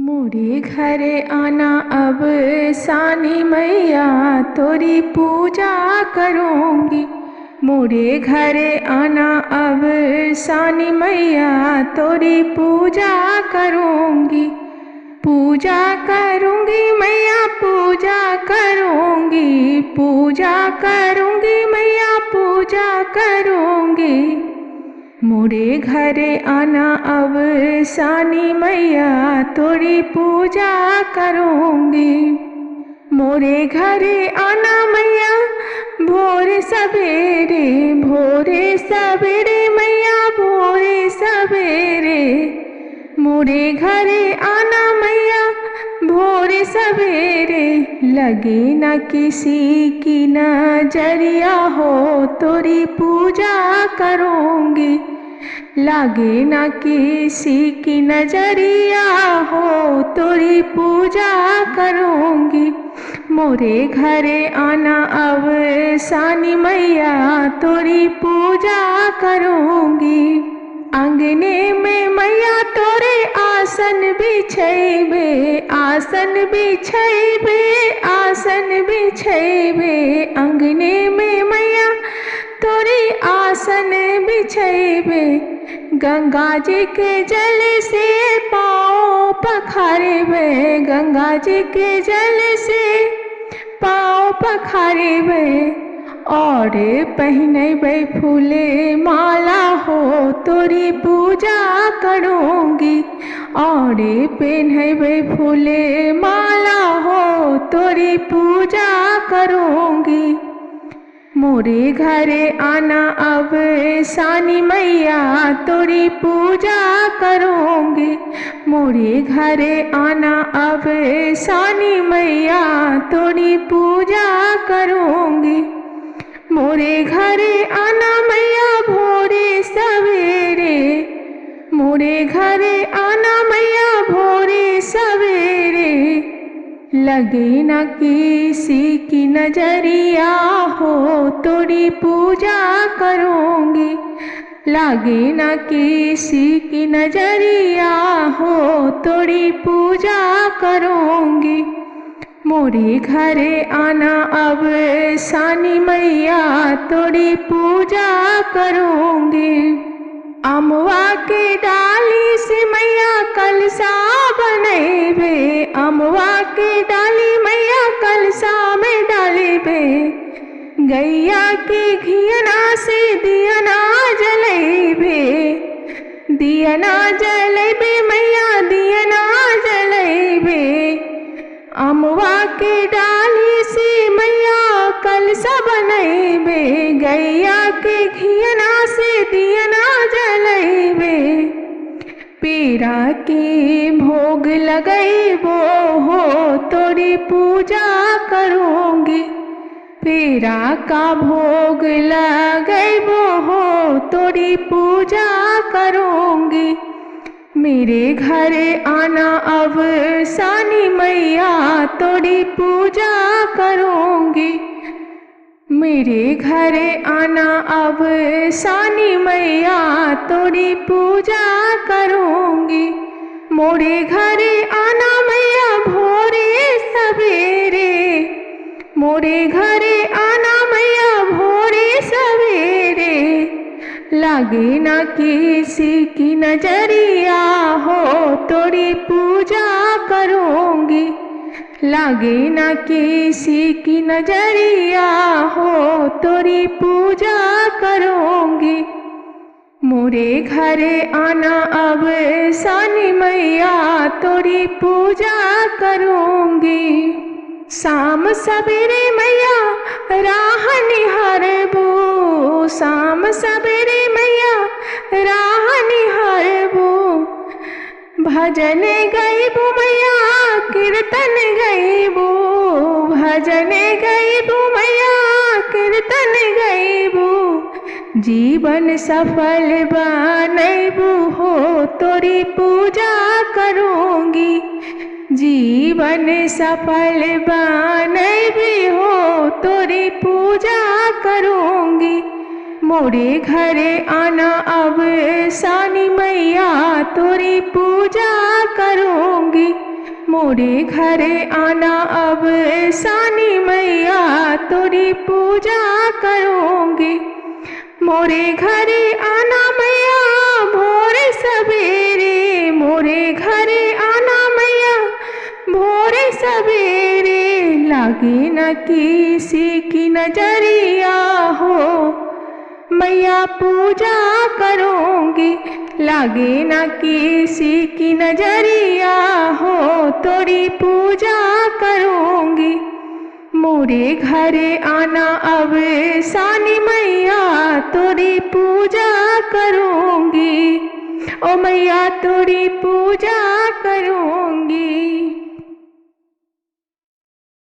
मोरे घरे आना अब सानी मैया तोरी पूजा करूँगी। मोरे घरे आना अब सानी मैया तोरी पूजा करूँगी। पूजा करूँगी मैया पूजा करूँगी, पूजा करूँगी मैया पूजा करूँगी। मोरे घरे आना अब सानी मैया तोरी पूजा करूँगी। मोरे घरे आना मैया भोरे सवेरे, भोरे सवेरे मैया भोरे सवेरे। मोरे घरे आना मैया भोरे सवेरे, लगे न किसी की नजरिया हो तोरी पूजा करूँगी। लागे न किसी की नजरिया हो तोरी पूजा करूँगी। मोरे घरे आना अब सानी मैया तोरी पूजा करूँगी। आंगने में मैया तोरे आसन बिछैबे, आसन बिछैबे, आसन बिछैबे। आंगने में मैया तोरी आसन बिछैबे। गंगा जी के जल से पाँव पखारबे, गंगा जी के जल से पाँव पखारबे। और पहनबे फूले माला हो तोरी पूजा करूँगी। और पहनबे फूले माला हो तोरी पूजा करूँगी। मोरे घरे आना अब सानी मैया तोरी पूजा करूँगी। मोरे घरे आना अब सानी मैया तोरी पूजा करूँगी। मोरे घरे आना मैया भोरे सवेरे, मोरे घरे आना मैया भोरे सवेरे। लगे न किसी की नजरिया हो तोरी पूजा करूँगी। लागे न किसी की नजरिया हो तोरी पूजा करूँगी। मोरे घरे आना अब सानी मैया तोरी पूजा करूँगी। अमवा के डाली से मैया कलसा बनैबे, अमवा के डाली मैया कलसा में डालेबे। गैया के घियना से दियना जलैबे, दियना जलैबे मैया दियना जलैबे। अमवा के डाली से मैया कलसा बनैबे, गैया के घियना से दियना जलैबे। पेड़ा के भोग लगैबो हो तोरी पूजा करूँगी। पेड़ा का भोग लगैबो हो तोरी पूजा करूँगी। मेरे घरे आना अब सानी मैया तोरी पूजा करूँगी। मेरे घरे आना अब सानी मैया तोरी पूजा करूँगी। मोरे घरे आना मैया भोरे सवेरे, मोरे घरे आना मैया भोरे सवेरे। लागे न किसी की नजरिया हो तोरी पूजा करूँगी। लागे न किसी की नजरिया हो तोरी पूजा करूँगी। मोरे घरे आना अब सानी मैया तोरी पूजा करूँगी। शाम सवेरे मैया राह निहारबो, शाम सवेरे मैया राह निहारबो। भजन गैबो मैया कीर्तन गैबो, भजन गैबो मैया कीर्तन गैबो। जीवन सफल बनैबो हो तोरी पूजा करूँगी। जीवन सफल बनैबी हो तोरी पूजा करूँगी। मोरे घरे आना अब सानी मैया तोरी पूजा करूँगी। मोरे घरे आना अब सानी मैया तोरी पूजा करूँगी। मोरे घरे आना मैया भोर सवेरे, मोरे घरे आना मैया भोर सवेरे। लागे न किसी की नजरिया हो, मैया पूजा करूँगी। लागे न किसी की नजरिया हो, तोरी पूजा करूँगी। मोरे घरे आना अब सानी मैया तोरी पूजा करूँगी। ओ मैया तोरी पूजा करूँगी।